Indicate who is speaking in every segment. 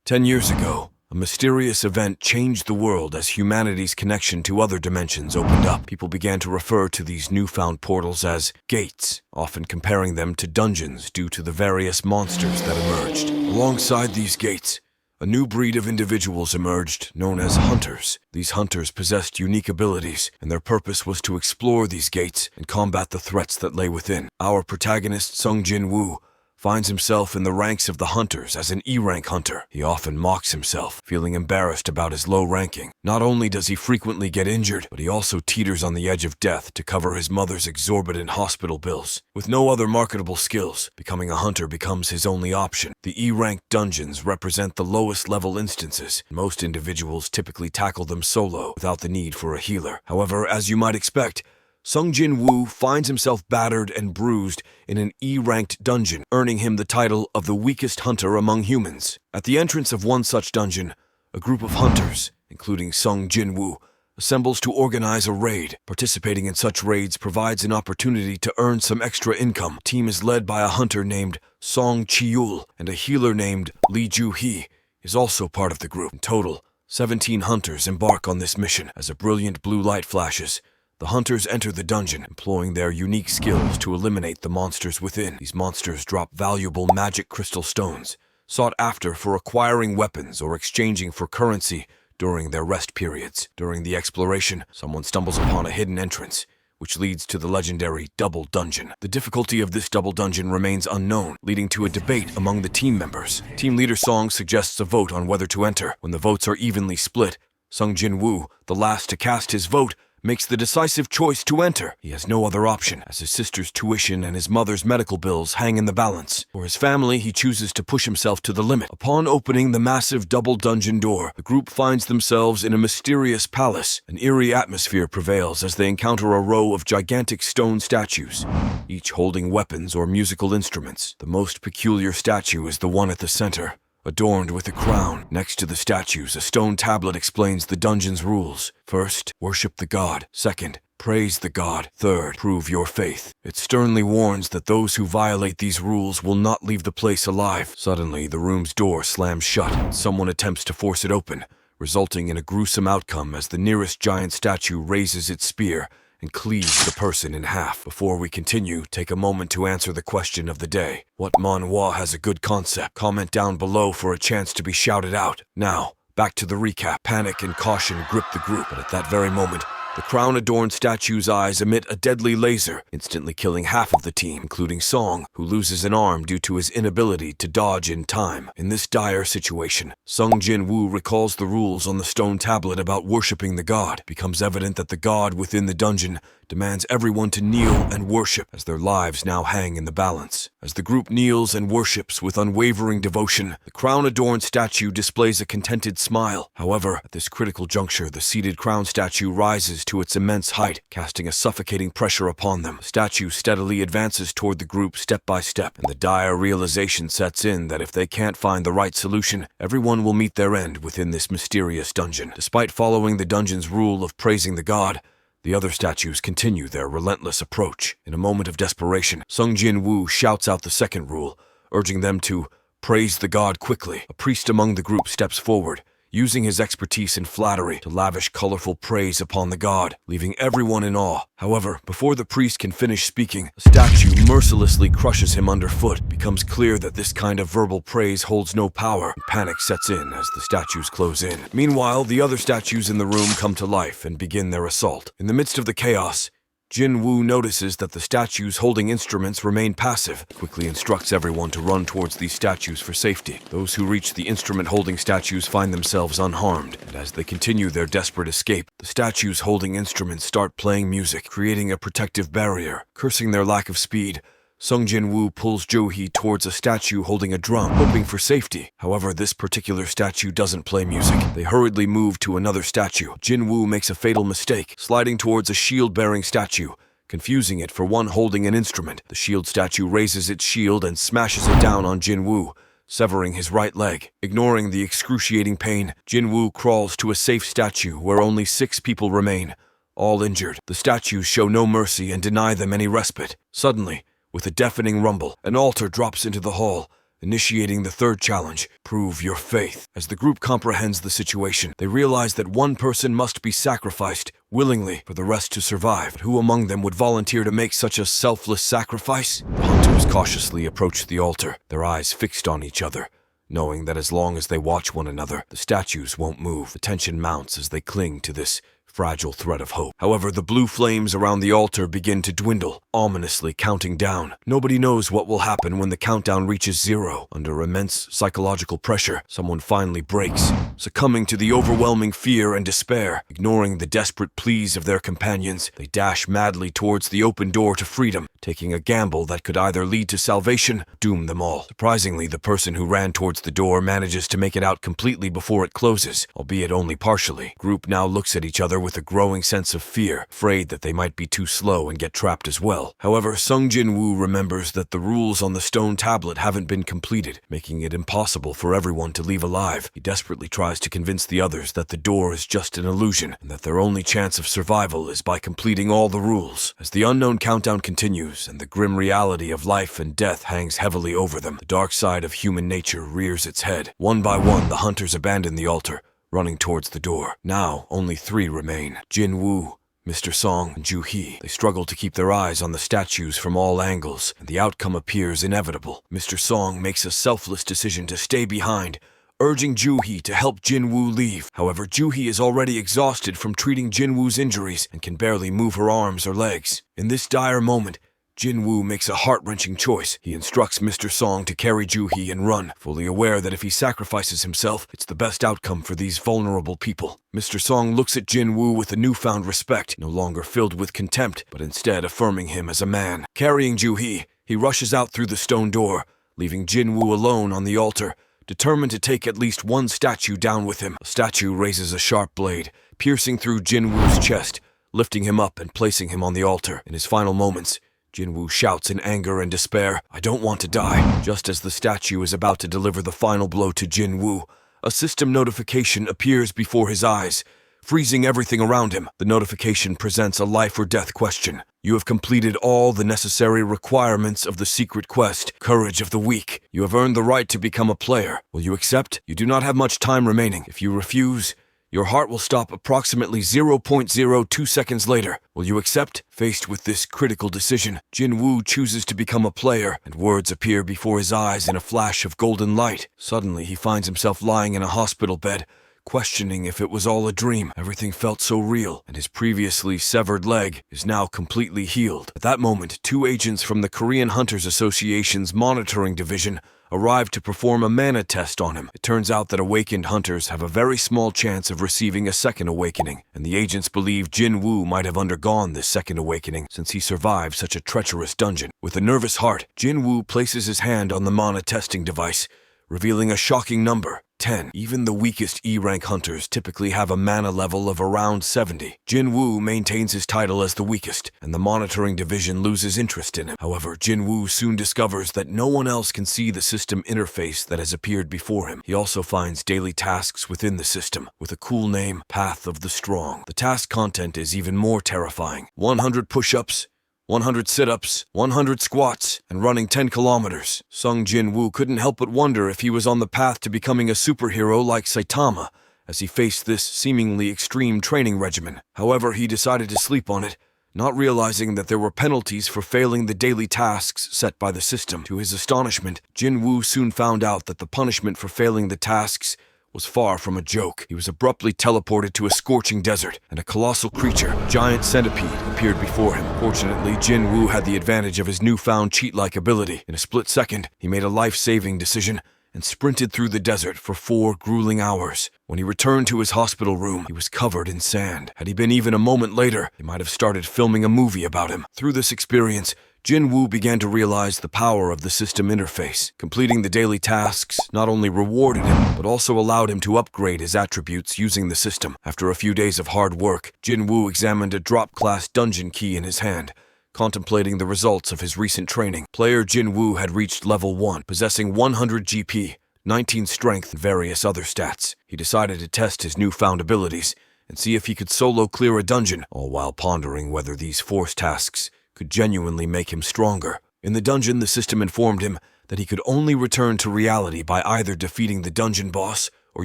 Speaker 1: 10 years ago, a mysterious event changed the world as humanity's connection to other dimensions opened up. People began to refer to these newfound portals as gates, often comparing them to dungeons due to the various monsters that emerged. Alongside these gates, a new breed of individuals emerged, known as hunters. These hunters possessed unique abilities, and their purpose was to explore these gates and combat the threats that lay within. Our protagonist, Sung Jin-woo, finds himself in the ranks of the hunters as an E-rank hunter. He often mocks himself, feeling embarrassed about his low ranking. Not only does he frequently get injured, but he also teeters on the edge of death to cover his mother's exorbitant hospital bills. With no other marketable skills, becoming a hunter becomes his only option. The E-rank dungeons represent the lowest level instances. Most individuals typically tackle them solo, without the need for a healer. However, as you might expect, Sung Jin-woo finds himself battered and bruised in an E-ranked dungeon, earning him the title of the weakest hunter among humans. At the entrance of one such dungeon, a group of hunters, including Sung Jin-woo, assembles to organize a raid. Participating in such raids provides an opportunity to earn some extra income. The team is led by a hunter named Song Chi-yul, and a healer named Lee Ju-hee is also part of the group. In total, 17 hunters embark on this mission. As a brilliant blue light flashes, the hunters enter the dungeon, employing their unique skills to eliminate the monsters within. These monsters drop valuable magic crystal stones, sought after for acquiring weapons or exchanging for currency during their rest periods. During the exploration, someone stumbles upon a hidden entrance, which leads to the legendary Double Dungeon. The difficulty of this double dungeon remains unknown, leading to a debate among the team members. Team leader Song suggests a vote on whether to enter. When the votes are evenly split, Sung Jin-woo, the last to cast his vote, makes the decisive choice to enter. He has no other option, as his sister's tuition and his mother's medical bills hang in the balance. For his family, he chooses to push himself to the limit. Upon opening the massive double dungeon door, the group finds themselves in a mysterious palace. An eerie atmosphere prevails as they encounter a row of gigantic stone statues, each holding weapons or musical instruments. The most peculiar statue is the one at the center, adorned with a crown. Next to the statues, a stone tablet explains the dungeon's rules. First, worship the god. Second, praise the god. Third, prove your faith. It sternly warns that those who violate these rules will not leave the place alive. Suddenly, the room's door slams shut, and someone attempts to force it open, resulting in a gruesome outcome as the nearest giant statue raises its spear and cleaves the person in half. Before we continue, take a moment to answer the question of the day. What manhwa has a good concept? Comment down below for a chance to be shouted out. Now, back to the recap. Panic and caution grip the group, but at that very moment, the crown-adorned statue's eyes emit a deadly laser, instantly killing half of the team, including Song, who loses an arm due to his inability to dodge in time. In this dire situation, Sung Jin-woo recalls the rules on the stone tablet about worshipping the god. It becomes evident that the god within the dungeon demands everyone to kneel and worship, as their lives now hang in the balance. As the group kneels and worships with unwavering devotion, the crown-adorned statue displays a contented smile. However, at this critical juncture, the seated crown statue rises to its immense height, casting a suffocating pressure upon them. The statue steadily advances toward the group step by step, and the dire realization sets in that if they can't find the right solution, everyone will meet their end within this mysterious dungeon. Despite following the dungeon's rule of praising the god, the other statues continue their relentless approach. In a moment of desperation, Sung Jin-woo shouts out the second rule, urging them to praise the god quickly. A priest among the group steps forward, using his expertise and flattery to lavish colorful praise upon the god, leaving everyone in awe. However, before the priest can finish speaking, a statue mercilessly crushes him underfoot. It becomes clear that this kind of verbal praise holds no power, and panic sets in as the statues close in. Meanwhile, the other statues in the room come to life and begin their assault. In the midst of the chaos, Jin-woo notices that the statues holding instruments remain passive, quickly instructs everyone to run towards these statues for safety. Those who reach the instrument-holding statues find themselves unharmed, and as they continue their desperate escape, the statues holding instruments start playing music, creating a protective barrier. Cursing their lack of speed, Sung Jin-woo pulls Jo-hee towards a statue holding a drum, hoping for safety. However, this particular statue doesn't play music. They hurriedly move to another statue. Jin-woo makes a fatal mistake, sliding towards a shield-bearing statue, confusing it for one holding an instrument. The shield statue raises its shield and smashes it down on Jin-woo, severing his right leg. Ignoring the excruciating pain, Jin-woo crawls to a safe statue where only 6 people remain, all injured. The statues show no mercy and deny them any respite. Suddenly, with a deafening rumble, an altar drops into the hall, initiating the third challenge, prove your faith. As the group comprehends the situation, they realize that one person must be sacrificed willingly for the rest to survive. But who among them would volunteer to make such a selfless sacrifice? The hunters cautiously approach the altar, their eyes fixed on each other, knowing that as long as they watch one another, the statues won't move. The tension mounts as they cling to this fragile thread of hope. However, the blue flames around the altar begin to dwindle, ominously counting down. Nobody knows what will happen when the countdown reaches 0. Under immense psychological pressure, someone finally breaks, succumbing to the overwhelming fear and despair. Ignoring the desperate pleas of their companions, they dash madly towards the open door to freedom, taking a gamble that could either lead to salvation or doom them all. Surprisingly, the person who ran towards the door manages to make it out completely before it closes, albeit only partially. The group now looks at each other with a growing sense of fear, afraid that they might be too slow and get trapped as well. However, Sung Jin-woo remembers that the rules on the stone tablet haven't been completed, making it impossible for everyone to leave alive. He desperately tries to convince the others that the door is just an illusion, and that their only chance of survival is by completing all the rules. As the unknown countdown continues, and the grim reality of life and death hangs heavily over them, the dark side of human nature rears its head. One by one, the hunters abandon the altar, running towards the door. Now, only 3 remain: Jin-woo, Mr. Song, and Ju-hee. They struggle to keep their eyes on the statues from all angles, and the outcome appears inevitable. Mr. Song makes a selfless decision to stay behind, urging Ju-hee to help Jin-woo leave. However, Ju-hee is already exhausted from treating Jin-woo's injuries and can barely move her arms or legs. In this dire moment, Jin-woo makes a heart-wrenching choice. He instructs Mr. Song to carry Ju-hee and run, fully aware that if he sacrifices himself, it's the best outcome for these vulnerable people. Mr. Song looks at Jin-woo with a newfound respect, no longer filled with contempt, but instead affirming him as a man. Carrying Ju-hee, he rushes out through the stone door, leaving Jin-woo alone on the altar, determined to take at least one statue down with him. A statue raises a sharp blade, piercing through Jin-woo's chest, lifting him up and placing him on the altar. In his final moments, Jin-woo shouts in anger and despair, "I don't want to die." Just as the statue is about to deliver the final blow to Jin-woo, a system notification appears before his eyes, freezing everything around him. The notification presents a life or death question. You have completed all the necessary requirements of the secret quest, Courage of the Weak. You have earned the right to become a player. Will you accept? You do not have much time remaining. If you refuse, your heart will stop approximately 0.02 seconds later. Will you accept? Faced with this critical decision, Jin-woo chooses to become a player, and words appear before his eyes in a flash of golden light. Suddenly, he finds himself lying in a hospital bed, questioning if it was all a dream. Everything felt so real, and his previously severed leg is now completely healed. At that moment, 2 agents from the Korean Hunters Association's monitoring division arrived to perform a mana test on him. It turns out that awakened hunters have a very small chance of receiving a second awakening, and the agents believe Jin-woo might have undergone this second awakening since he survived such a treacherous dungeon. With a nervous heart, Jin-woo places his hand on the mana testing device, revealing a shocking number, 10. Even the weakest E-rank hunters typically have a mana level of around 70. Jin-woo maintains his title as the weakest, and the monitoring division loses interest in him. However, Jin-woo soon discovers that no one else can see the system interface that has appeared before him. He also finds daily tasks within the system, with a cool name, Path of the Strong. The task content is even more terrifying. 100 push-ups, 100 sit-ups, 100 squats, and running 10 kilometers. Sung Jin-woo couldn't help but wonder if he was on the path to becoming a superhero like Saitama, as he faced this seemingly extreme training regimen. However, he decided to sleep on it, not realizing that there were penalties for failing the daily tasks set by the system. To his astonishment, Jin-woo soon found out that the punishment for failing the tasks was far from a joke. He was abruptly teleported to a scorching desert, and a colossal creature, giant centipede, appeared before him. Fortunately, Jin-woo had the advantage of his newfound cheat-like ability. In a split second, he made a life-saving decision and sprinted through the desert for 4 grueling hours. When he returned to his hospital room, he was covered in sand. Had he been even a moment later, they might have started filming a movie about him. Through this experience, Jin-woo began to realize the power of the system interface. Completing the daily tasks not only rewarded him, but also allowed him to upgrade his attributes using the system. After a few days of hard work, Jin-woo examined a drop-class dungeon key in his hand, contemplating the results of his recent training. Player Jin-woo had reached level 1, possessing 100 GP, 19 strength, and various other stats. He decided to test his newfound abilities and see if he could solo clear a dungeon, all while pondering whether these force tasks could genuinely make him stronger. In the dungeon, the system informed him that he could only return to reality by either defeating the dungeon boss or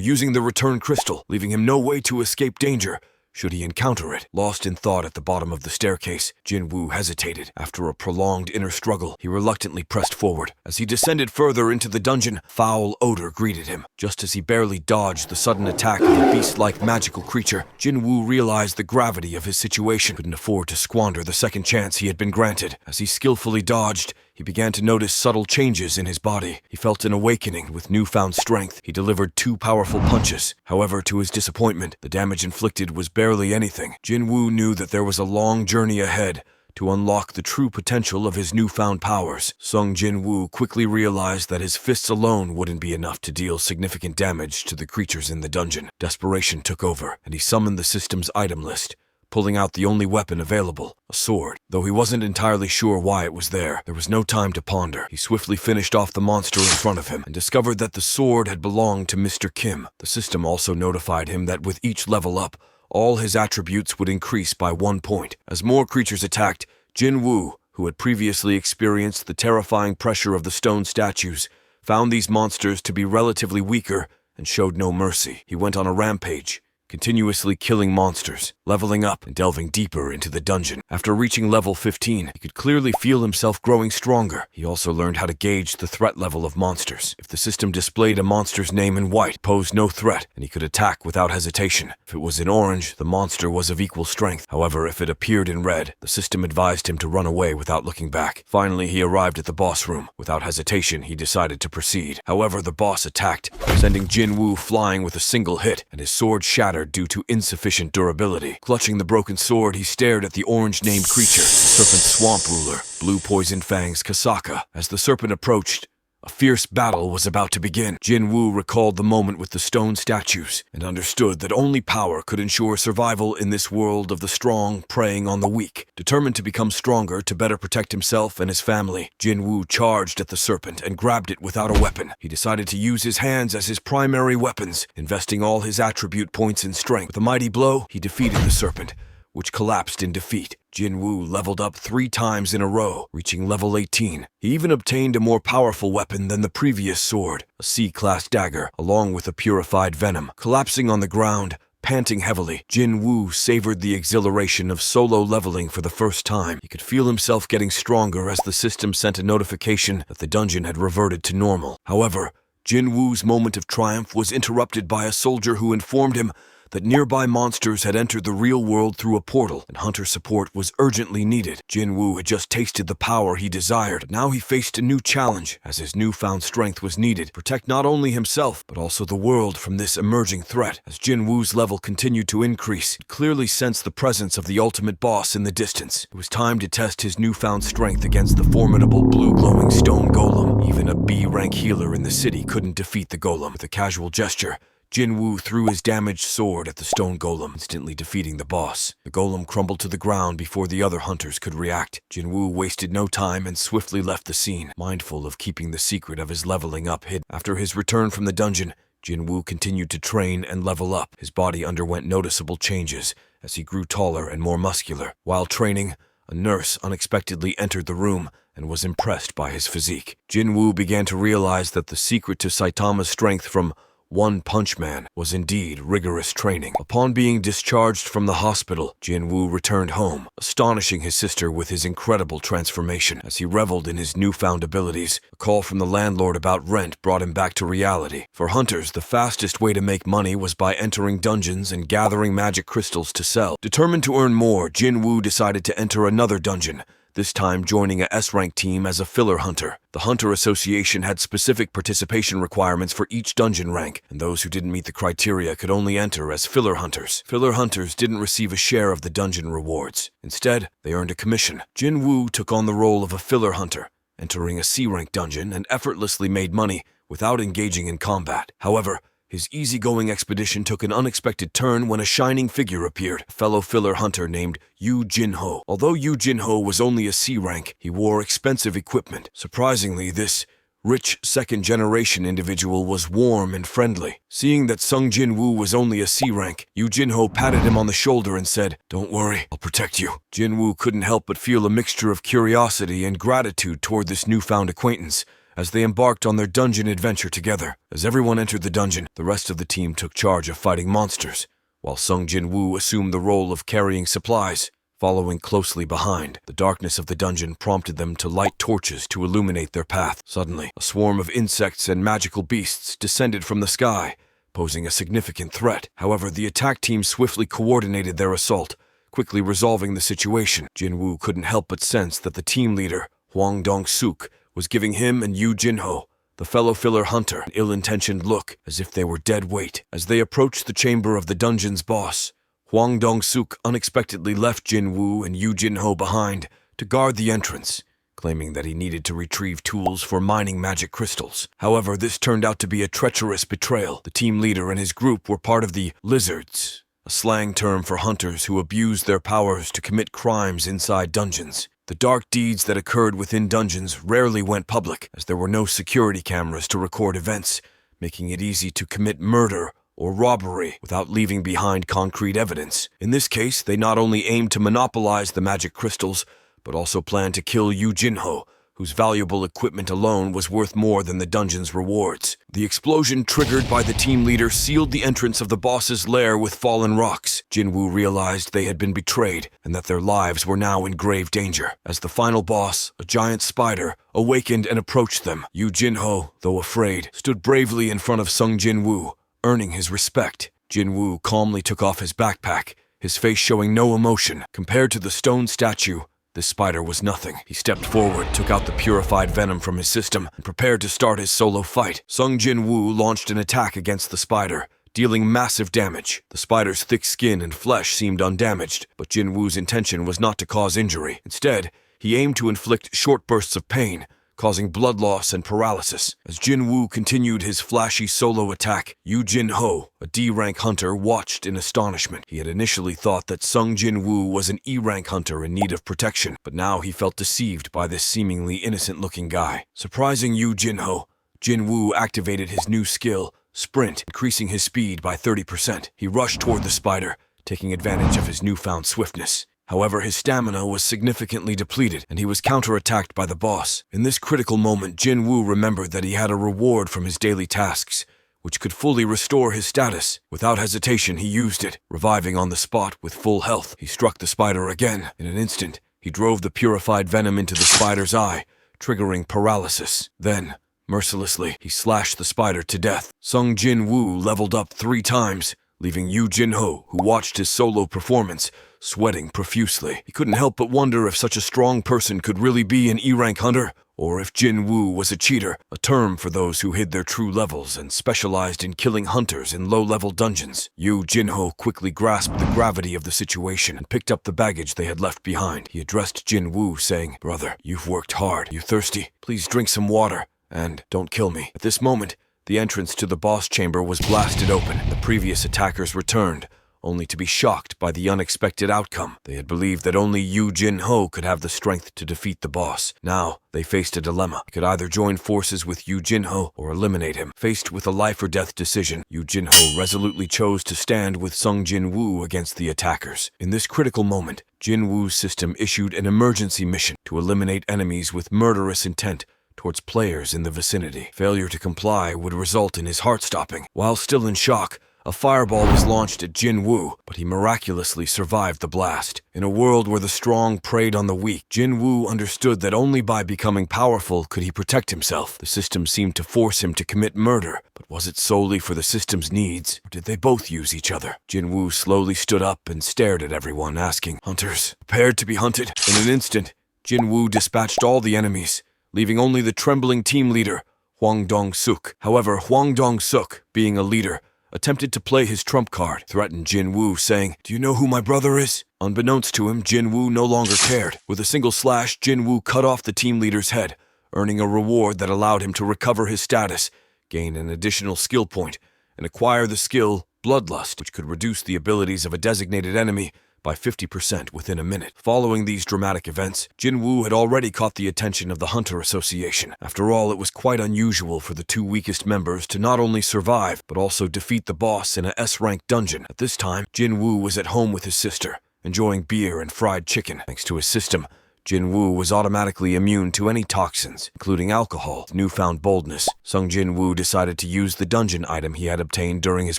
Speaker 1: using the return crystal, leaving him no way to escape danger should he encounter it. Lost in thought at the bottom of the staircase, Jin-Woo hesitated. After a prolonged inner struggle, he reluctantly pressed forward. As he descended further into the dungeon, foul odor greeted him. Just as he barely dodged the sudden attack of a beast-like magical creature, Jin-Woo realized the gravity of his situation. Couldn't afford to squander the second chance he had been granted. As he skillfully dodged, he began to notice subtle changes in his body. He felt an awakening with newfound strength. He delivered 2 powerful punches. However, to his disappointment, the damage inflicted was barely anything. Jin-Woo knew that there was a long journey ahead to unlock the true potential of his newfound powers. Sung Jin-Woo quickly realized that his fists alone wouldn't be enough to deal significant damage to the creatures in the dungeon. Desperation took over, and he summoned the system's item list, pulling out the only weapon available, a sword. Though he wasn't entirely sure why it was there was no time to ponder. He swiftly finished off the monster in front of him and discovered that the sword had belonged to Mr. Kim. The system also notified him that with each level up, all his attributes would increase by 1 point. As more creatures attacked, Jin-Woo, who had previously experienced the terrifying pressure of the stone statues, found these monsters to be relatively weaker and showed no mercy. He went on a rampage, continuously killing monsters, leveling up and delving deeper into the dungeon. After reaching level 15, he could clearly feel himself growing stronger. He also learned how to gauge the threat level of monsters. If the system displayed a monster's name in white, it posed no threat, and he could attack without hesitation. If it was in orange, the monster was of equal strength. However, if it appeared in red, the system advised him to run away without looking back. Finally, he arrived at the boss room. Without hesitation, he decided to proceed. However, the boss attacked, sending Jin-Woo flying with a single hit, and his sword shattered due to insufficient durability. Clutching the broken sword, he stared at the orange-named creature, the serpent swamp ruler, Blue Poison Fang's Kasaka. As the serpent approached, a fierce battle was about to begin. Jin-Woo recalled the moment with the stone statues and understood that only power could ensure survival in this world of the strong preying on the weak. Determined to become stronger to better protect himself and his family, Jin-Woo charged at the serpent and grabbed it without a weapon. He decided to use his hands as his primary weapons, investing all his attribute points in strength. With a mighty blow, he defeated the serpent, which collapsed in defeat. Jin-Woo leveled up 3 times in a row, reaching level 18. He even obtained a more powerful weapon than the previous sword, a C-class dagger, along with a purified venom. Collapsing on the ground, panting heavily, Jin-Woo savored the exhilaration of solo leveling for the first time. He could feel himself getting stronger as the system sent a notification that the dungeon had reverted to normal. However, Jin-Woo's moment of triumph was interrupted by a soldier who informed him that nearby monsters had entered the real world through a portal, and hunter support was urgently needed. Jin-Woo had just tasted the power he desired, but now he faced a new challenge, as his newfound strength was needed to protect not only himself, but also the world from this emerging threat. As Jin-Woo's level continued to increase, he clearly sensed the presence of the ultimate boss in the distance. It was time to test his newfound strength against the formidable blue-glowing stone golem. Even a B-rank healer in the city couldn't defeat the golem. With a casual gesture, Jin-Woo threw his damaged sword at the stone golem, instantly defeating the boss. The golem crumbled to the ground before the other hunters could react. Jin-Woo wasted no time and swiftly left the scene, mindful of keeping the secret of his leveling up hidden. After his return from the dungeon, Jin-Woo continued to train and level up. His body underwent noticeable changes as he grew taller and more muscular. While training, a nurse unexpectedly entered the room and was impressed by his physique. Jin-Woo began to realize that the secret to Saitama's strength from One Punch Man was indeed rigorous training. Upon being discharged from the hospital, Jin-Woo returned home, astonishing his sister with his incredible transformation. As he reveled in his newfound abilities, a call from the landlord about rent brought him back to reality. For hunters, the fastest way to make money was by entering dungeons and gathering magic crystals to sell. Determined to earn more, Jin-Woo decided to enter another dungeon, this time joining a S-rank team as a filler hunter. The Hunter Association had specific participation requirements for each dungeon rank, and those who didn't meet the criteria could only enter as filler hunters. Filler hunters didn't receive a share of the dungeon rewards. Instead, they earned a commission. Jin-Woo took on the role of a filler hunter, entering a C-rank dungeon and effortlessly made money without engaging in combat. However, his easygoing expedition took an unexpected turn when a shining figure appeared, a fellow filler hunter named Yu Jin-ho. Although Yu Jin-ho was only a C-rank, he wore expensive equipment. Surprisingly, this rich second-generation individual was warm and friendly. Seeing that Sung Jin-Woo was only a C-rank, Yu Jin-ho patted him on the shoulder and said, "Don't worry, I'll protect you." Jin-Woo couldn't help but feel a mixture of curiosity and gratitude toward this newfound acquaintance, as they embarked on their dungeon adventure together. As everyone entered the dungeon, the rest of the team took charge of fighting monsters, while Sung Jin-woo assumed the role of carrying supplies. Following closely behind, the darkness of the dungeon prompted them to light torches to illuminate their path. Suddenly, a swarm of insects and magical beasts descended from the sky, posing a significant threat. However, the attack team swiftly coordinated their assault, quickly resolving the situation. Jin-woo couldn't help but sense that the team leader, Hwang Dong-suk, was giving him and Yoo Jin-ho, the fellow filler hunter, an ill-intentioned look, as if they were dead weight. As they approached the chamber of the dungeon's boss, Hwang Dong-suk unexpectedly left Jin-woo and Yoo Jin-ho behind to guard the entrance, claiming that he needed to retrieve tools for mining magic crystals. However, this turned out to be a treacherous betrayal. The team leader and his group were part of the Lizards, a slang term for hunters who abused their powers to commit crimes inside dungeons. The dark deeds that occurred within dungeons rarely went public, as there were no security cameras to record events, making it easy to commit murder or robbery without leaving behind concrete evidence. In this case, they not only aimed to monopolize the magic crystals, but also planned to kill Yoo Jin-ho, whose valuable equipment alone was worth more than the dungeon's rewards. The explosion triggered by the team leader sealed the entrance of the boss's lair with fallen rocks. Jin-woo realized they had been betrayed and that their lives were now in grave danger. As the final boss, a giant spider, awakened and approached them, Yoo Jin-ho, though afraid, stood bravely in front of Sung Jin-woo, earning his respect. Jin-woo calmly took off his backpack, his face showing no emotion. Compared to the stone statue, this spider was nothing. He stepped forward, took out the purified venom from his system, and prepared to start his solo fight. Sung Jin-woo launched an attack against the spider, dealing massive damage. The spider's thick skin and flesh seemed undamaged, but Jin-woo's intention was not to cause injury. Instead, he aimed to inflict short bursts of pain, causing blood loss and paralysis. As Jin-woo continued his flashy solo attack, Yoo Jin-ho, a D-rank hunter, watched in astonishment. He had initially thought that Sung Jin-woo was an E-rank hunter in need of protection, but now he felt deceived by this seemingly innocent-looking guy. Surprising Yoo Jin-ho, Jin-woo activated his new skill, Sprint, increasing his speed by 30%. He rushed toward the spider, taking advantage of his newfound swiftness. However, his stamina was significantly depleted, and he was counterattacked by the boss. In this critical moment, Jin-woo remembered that he had a reward from his daily tasks, which could fully restore his status. Without hesitation, he used it, reviving on the spot with full health. He struck the spider again. In an instant, he drove the purified venom into the spider's eye, triggering paralysis. Then, mercilessly, he slashed the spider to death. Sung Jin-woo leveled up 3 times, leaving Yoo Jin-ho, who watched his solo performance, sweating profusely. He couldn't help but wonder if such a strong person could really be an E-rank hunter, or if Jin-woo was a cheater, a term for those who hid their true levels and specialized in killing hunters in low-level dungeons. Yoo Jin-ho quickly grasped the gravity of the situation and picked up the baggage they had left behind. He addressed Jin-woo, saying, "Brother, you've worked hard. You thirsty? Please drink some water, and don't kill me." At this moment, the entrance to the boss chamber was blasted open. The previous attackers returned, only to be shocked by the unexpected outcome. They had believed that only Yoo Jin-ho could have the strength to defeat the boss. Now, they faced a dilemma. They could either join forces with Yoo Jin-ho or eliminate him. Faced with a life-or-death decision, Yoo Jin-ho resolutely chose to stand with Sung Jin-woo against the attackers. In this critical moment, Jin-woo's system issued an emergency mission to eliminate enemies with murderous intent towards players in the vicinity. Failure to comply would result in his heart stopping. While still in shock, a fireball was launched at Jin-woo, but he miraculously survived the blast. In a world where the strong preyed on the weak, Jin-woo understood that only by becoming powerful could he protect himself. The system seemed to force him to commit murder, but was it solely for the system's needs, or did they both use each other? Jin-woo slowly stood up and stared at everyone, asking, "Hunters, prepared to be hunted?" In an instant, Jin-woo dispatched all the enemies, leaving only the trembling team leader, Hwang Dong-suk. However, Hwang Dong-suk, being a leader, attempted to play his trump card, threatened Jin-woo, saying, "Do you know who my brother is?" Unbeknownst to him, Jin-woo no longer cared. With a single slash, Jin-woo cut off the team leader's head, earning a reward that allowed him to recover his status, gain an additional skill point, and acquire the skill Bloodlust, which could reduce the abilities of a designated enemy by 50% within a minute. Following these dramatic events, Jin-woo had already caught the attention of the Hunter Association. After all, it was quite unusual for the 2 weakest members to not only survive, but also defeat the boss in a S-rank dungeon. At this time, Jin-woo was at home with his sister, enjoying beer and fried chicken. Thanks to his system, Jin Woo was automatically immune to any toxins, including alcohol. With newfound boldness, Sung Jin Woo decided to use the dungeon item he had obtained during his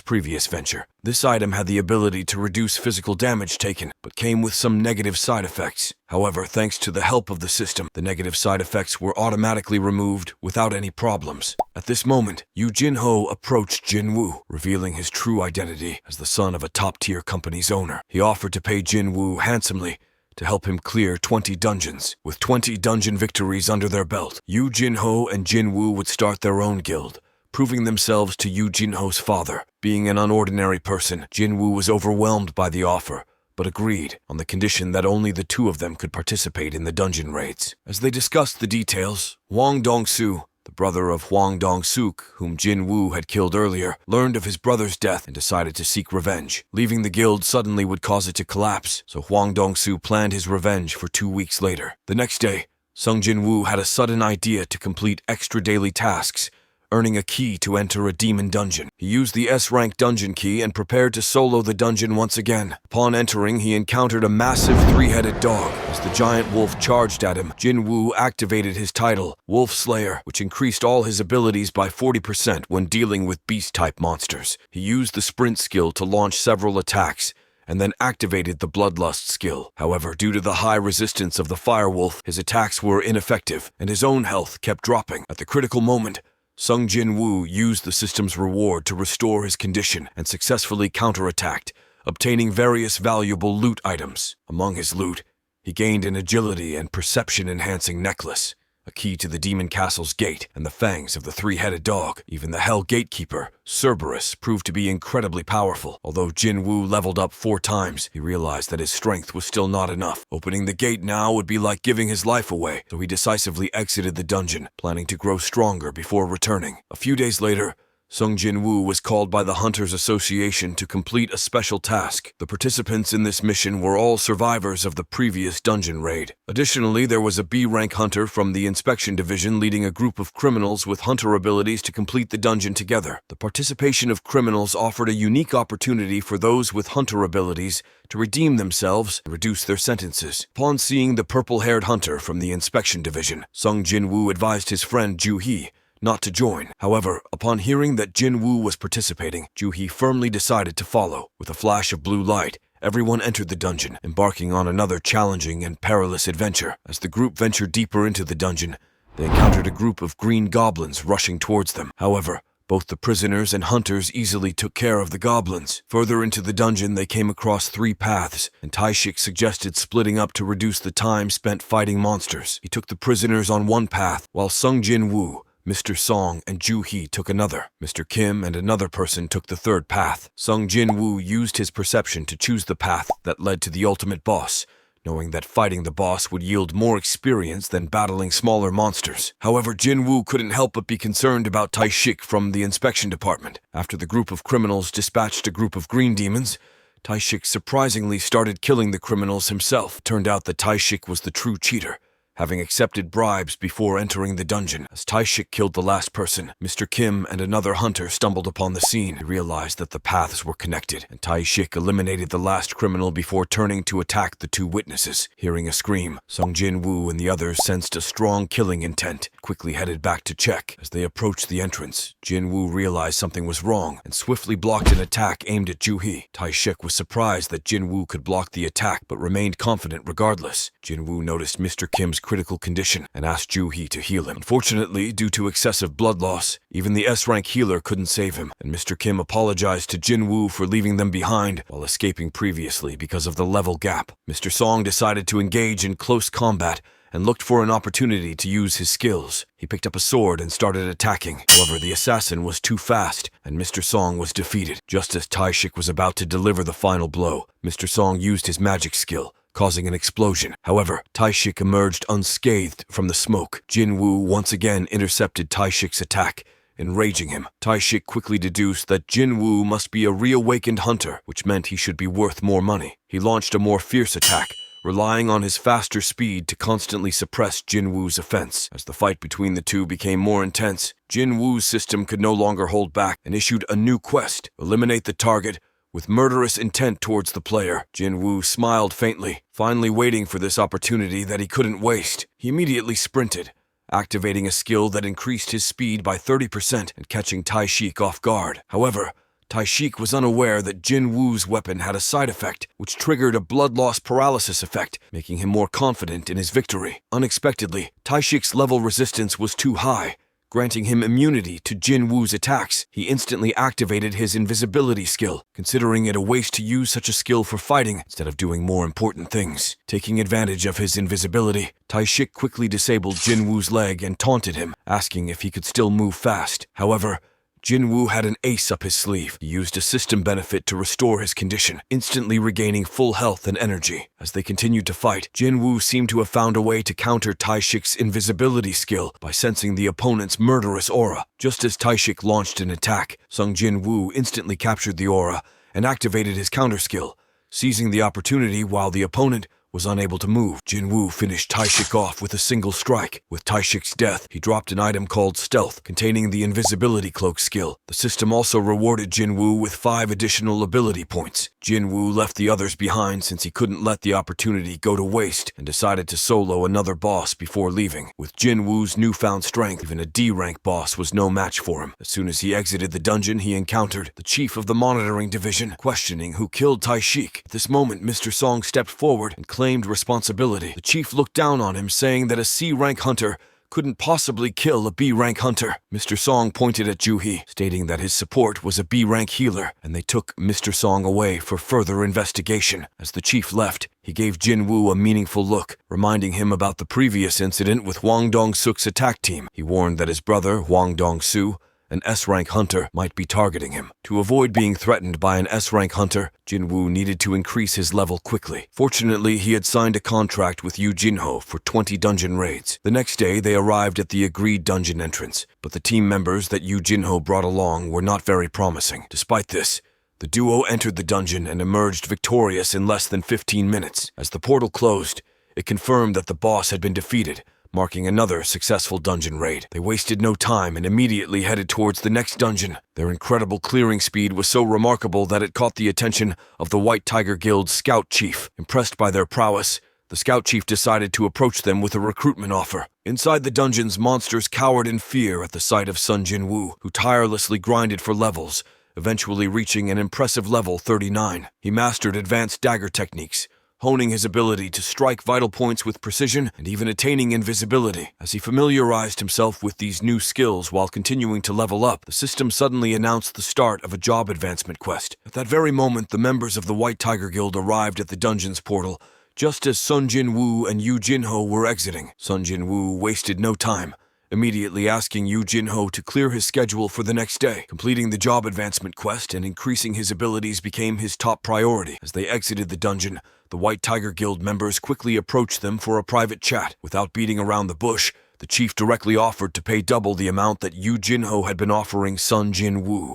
Speaker 1: previous venture. This item had the ability to reduce physical damage taken, but came with some negative side effects. However, thanks to the help of the system, the negative side effects were automatically removed without any problems. At this moment, Yu Jin-ho approached Jin Woo, revealing his true identity as the son of a top-tier company's owner. He offered to pay Jin Woo handsomely to help him clear 20 dungeons. With 20 dungeon victories under their belt, Yu Jin-ho and Jin Woo would start their own guild, proving themselves to Yu Jin-ho's father. Being an unordinary person, Jin Woo was overwhelmed by the offer, but agreed on the condition that only the two of them could participate in the dungeon raids. As they discussed the details, Hwang Dong-soo, the brother of Hwang Dong-suk, whom Jin Woo had killed earlier, learned of his brother's death and decided to seek revenge. Leaving the guild suddenly would cause it to collapse, so Hwang Dong-soo planned his revenge for 2 weeks later. The next day, Sung Jin Woo had a sudden idea to complete extra daily tasks, earning a key to enter a demon dungeon. He used the S-rank dungeon key and prepared to solo the dungeon once again. Upon entering, he encountered a massive 3-headed dog. As the giant wolf charged at him, Jin Woo activated his title, Wolf Slayer, which increased all his abilities by 40% when dealing with beast-type monsters. He used the sprint skill to launch several attacks, and then activated the Bloodlust skill. However, due to the high resistance of the Firewolf, his attacks were ineffective, and his own health kept dropping. At the critical moment, Sung Jin Woo used the system's reward to restore his condition and successfully counterattacked, obtaining various valuable loot items. Among his loot, he gained an agility and perception-enhancing necklace, a key to the Demon Castle's gate, and the fangs of the 3-headed dog. Even the Hell Gatekeeper, Cerberus, proved to be incredibly powerful. Although Jin Woo leveled up 4 times, he realized that his strength was still not enough. Opening the gate now would be like giving his life away, so he decisively exited the dungeon, planning to grow stronger before returning. A few days later, Sung Jin Woo was called by the Hunters Association to complete a special task. The participants in this mission were all survivors of the previous dungeon raid. Additionally, there was a B-rank hunter from the Inspection Division leading a group of criminals with hunter abilities to complete the dungeon together. The participation of criminals offered a unique opportunity for those with hunter abilities to redeem themselves and reduce their sentences. Upon seeing the purple-haired hunter from the Inspection Division, Sung Jin Woo advised his friend Ju Hee not to join. However, upon hearing that Jin Woo was participating, Ju Hee firmly decided to follow. With a flash of blue light, everyone entered the dungeon, embarking on another challenging and perilous adventure. As the group ventured deeper into the dungeon, they encountered a group of green goblins rushing towards them. However, both the prisoners and hunters easily took care of the goblins. Further into the dungeon, they came across 3 paths, and Taishik suggested splitting up to reduce the time spent fighting monsters. He took the prisoners on one path, while Sung Jin Woo, Mr. Song, and Ju Hee took another. Mr. Kim and another person took the third path. Sung Jin Woo used his perception to choose the path that led to the ultimate boss, knowing that fighting the boss would yield more experience than battling smaller monsters. However, Jin Woo couldn't help but be concerned about Taishik from the inspection department. After the group of criminals dispatched a group of green demons, Taishik surprisingly started killing the criminals himself. It turned out that Taishik was the true cheater, having accepted bribes before entering the dungeon. As Taishik killed the last person, Mr. Kim and another hunter stumbled upon the scene. They realized that the paths were connected, and Taishik eliminated the last criminal before turning to attack the 2 witnesses. Hearing a scream, Sung Jin Woo and the others sensed a strong killing intent, quickly headed back to check. As they approached the entrance, Jin Woo realized something was wrong and swiftly blocked an attack aimed at Ju Hee. Taishik was surprised that Jin Woo could block the attack, but remained confident regardless. Jin Woo noticed Mr. Kim's critical condition and asked Ju Hee to heal him. Unfortunately, due to excessive blood loss, even the S-rank healer couldn't save him, and Mr. Kim apologized to Jin Woo for leaving them behind while escaping previously because of the level gap. Mr. Song decided to engage in close combat and looked for an opportunity to use his skills. He picked up a sword and started attacking. However, the assassin was too fast, and Mr. Song was defeated. Just as Taishik was about to deliver the final blow, Mr. Song used his magic skill, causing an explosion. However, Taishik emerged unscathed from the smoke. Jin Woo once again intercepted Taishik's attack, enraging him. Taishik quickly deduced that Jin Woo must be a reawakened hunter, which meant he should be worth more money. He launched a more fierce attack, relying on his faster speed to constantly suppress Jin Woo's offense. As the fight between the two became more intense, Jin Woo's system could no longer hold back and issued a new quest: eliminate the target with murderous intent towards the player. Jin Woo smiled faintly, finally waiting for this opportunity that he couldn't waste. He immediately sprinted, activating a skill that increased his speed by 30% and catching Taishik off guard. However, Taishik was unaware that Jin Woo's weapon had a side effect, which triggered a blood loss paralysis effect, making him more confident in his victory. Unexpectedly, Taishik's level resistance was too high, granting him immunity to Jin Woo's attacks. He instantly activated his invisibility skill, considering it a waste to use such a skill for fighting instead of doing more important things. Taking advantage of his invisibility, Taishik quickly disabled Jin Woo's leg and taunted him, asking if he could still move fast. However, Jin Woo had an ace up his sleeve. He used a system benefit to restore his condition, instantly regaining full health and energy. As they continued to fight, Jin Woo seemed to have found a way to counter Taishik's invisibility skill by sensing the opponent's murderous aura. Just as Taishik launched an attack, Sung Jin Woo instantly captured the aura and activated his counter skill, seizing the opportunity while the opponent was unable to move. Jin Woo finished Taishik off with a single strike. With Taishik's death, he dropped an item called Stealth, containing the invisibility cloak skill. The system also rewarded Jin Woo with 5 additional ability points. Jin Woo left the others behind since he couldn't let the opportunity go to waste and decided to solo another boss before leaving. With Jin Woo's newfound strength, even a D-rank boss was no match for him. As soon as he exited the dungeon, he encountered the chief of the monitoring division, questioning who killed Taishik. At this moment, Mr. Song stepped forward and claimed responsibility. The chief looked down on him, saying that a C-rank hunter couldn't possibly kill a B-rank hunter. Mr. Song pointed at Juhi, stating that his support was a B-rank healer, and they took Mr. Song away for further investigation. As the chief left, he gave Jin Woo a meaningful look, reminding him about the previous incident with Hwang Dong-suk's attack team. He warned that his brother, Hwang Dong-su, an S-rank hunter, might be targeting him. To avoid being threatened by an S-rank hunter, Jin Woo needed to increase his level quickly. Fortunately, he had signed a contract with Yu Jinho for 20 dungeon raids. The next day, they arrived at the agreed dungeon entrance, but the team members that Yu Jinho brought along were not very promising. Despite this, the duo entered the dungeon and emerged victorious in less than 15 minutes. As the portal closed, it confirmed that the boss had been defeated, marking another successful dungeon raid. They wasted no time and immediately headed towards the next dungeon. Their incredible clearing speed was so remarkable that it caught the attention of the White Tiger Guild's scout chief. Impressed by their prowess, the scout chief decided to approach them with a recruitment offer. Inside the dungeons, monsters cowered in fear at the sight of Sun Jin Woo, who tirelessly grinded for levels, eventually reaching an impressive level 39. He mastered advanced dagger techniques, honing his ability to strike vital points with precision and even attaining invisibility. As he familiarized himself with these new skills while continuing to level up, the system suddenly announced the start of a job advancement quest. At that very moment, the members of the White Tiger Guild arrived at the dungeon's portal, just as Sun Jin Woo and Yu Jinho were exiting. Sun Jin Woo wasted no time, immediately asking Yu Jinho to clear his schedule for the next day. Completing the job advancement quest and increasing his abilities became his top priority. As they exited the dungeon, the White Tiger Guild members quickly approached them for a private chat. Without beating around the bush, the chief directly offered to pay double the amount that Yu Jinho had been offering Sun Jin Woo.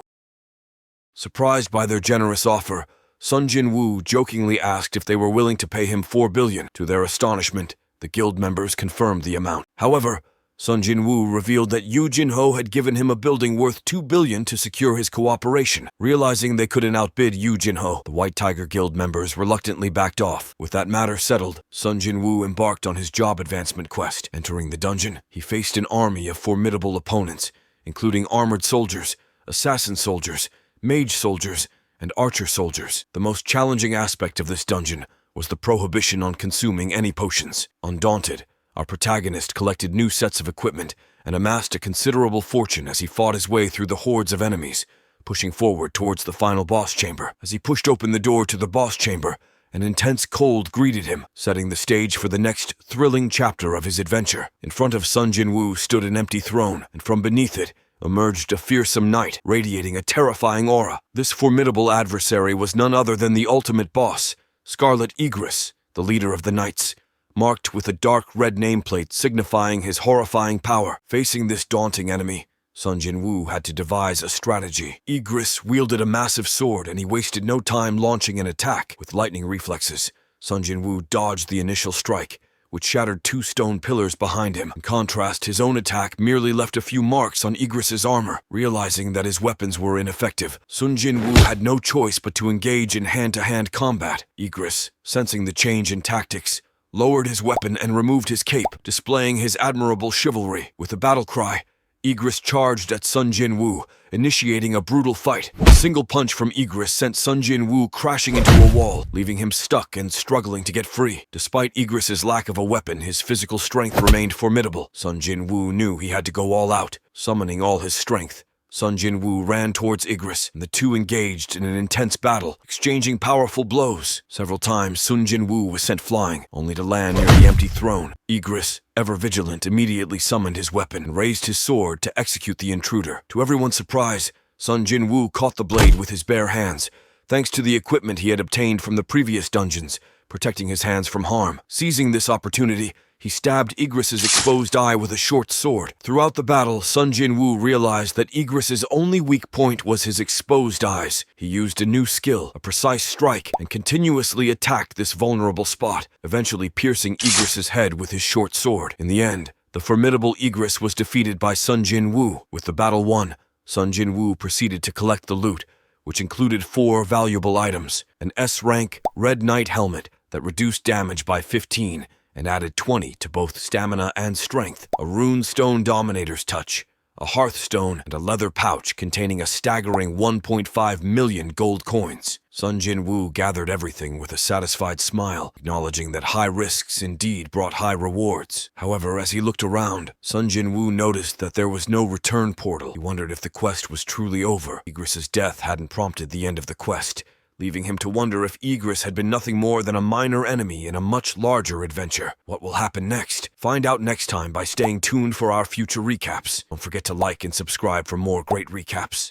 Speaker 1: Surprised by their generous offer, Sun Jin Woo jokingly asked if they were willing to pay him 4 billion. To their astonishment, the guild members confirmed the amount. However, Sun Jin Woo revealed that Yu Jinho had given him a building worth 2 billion to secure his cooperation. Realizing they couldn't outbid Yu Jinho, the White Tiger Guild members reluctantly backed off. With that matter settled, Sun Jin Woo embarked on his job advancement quest. Entering the dungeon, he faced an army of formidable opponents, including armored soldiers, assassin soldiers, mage soldiers, and archer soldiers. The most challenging aspect of this dungeon was the prohibition on consuming any potions. Undaunted, our protagonist collected new sets of equipment and amassed a considerable fortune as he fought his way through the hordes of enemies, pushing forward towards the final boss chamber. As he pushed open the door to the boss chamber, an intense cold greeted him, setting the stage for the next thrilling chapter of his adventure. In front of Sun Jin Woo stood an empty throne, and from beneath it emerged a fearsome knight, radiating a terrifying aura. This formidable adversary was none other than the ultimate boss, Scarlet Egress, the leader of the knights, marked with a dark red nameplate signifying his horrifying power. Facing this daunting enemy, Sun Jin Woo had to devise a strategy. Egress wielded a massive sword, and he wasted no time launching an attack. With lightning reflexes, Sun Jin Woo dodged the initial strike, which shattered 2 stone pillars behind him. In contrast, his own attack merely left a few marks on Igris's armor. Realizing that his weapons were ineffective, Sun Jinwoo had no choice but to engage in hand-to-hand combat. Igris, sensing the change in tactics, lowered his weapon and removed his cape, displaying his admirable chivalry. With a battle cry, Igris charged at Sun Jinwoo, initiating a brutal fight. A single punch from Igris sent Sun Jinwoo crashing into a wall, leaving him stuck and struggling to get free. Despite Igris's lack of a weapon, his physical strength remained formidable. Sun Jinwoo knew he had to go all out. Summoning all his strength, Sun Jinwoo ran towards Igris, and the two engaged in an intense battle, exchanging powerful blows. Several times, Sun Jinwoo was sent flying, only to land near the empty throne. Igris, ever vigilant, immediately summoned his weapon and raised his sword to execute the intruder. To everyone's surprise, Sun Jinwoo caught the blade with his bare hands, thanks to the equipment he had obtained from the previous dungeons, protecting his hands from harm. Seizing this opportunity, he stabbed Igris's exposed eye with a short sword. Throughout the battle, Sun Jinwoo realized that Igris's only weak point was his exposed eyes. He used a new skill, a precise strike, and continuously attacked this vulnerable spot, eventually piercing Igris's head with his short sword. In the end, the formidable Igris was defeated by Sun Jinwoo. With the battle won, Sun Jinwoo proceeded to collect the loot, which included 4 valuable items: an S-rank Red Knight helmet that reduced damage by 15, and added 20 to both stamina and strength, a runestone dominator's touch, a hearthstone, and a leather pouch containing a staggering 1.5 million gold coins. Sun Jinwoo gathered everything with a satisfied smile, acknowledging that high risks indeed brought high rewards. However, as he looked around, Sun Jinwoo noticed that there was no return portal. He wondered if the quest was truly over. Igris's death hadn't prompted the end of the quest, leaving him to wonder if Igris had been nothing more than a minor enemy in a much larger adventure. What will happen next? Find out next time by staying tuned for our future recaps. Don't forget to like and subscribe for more great recaps.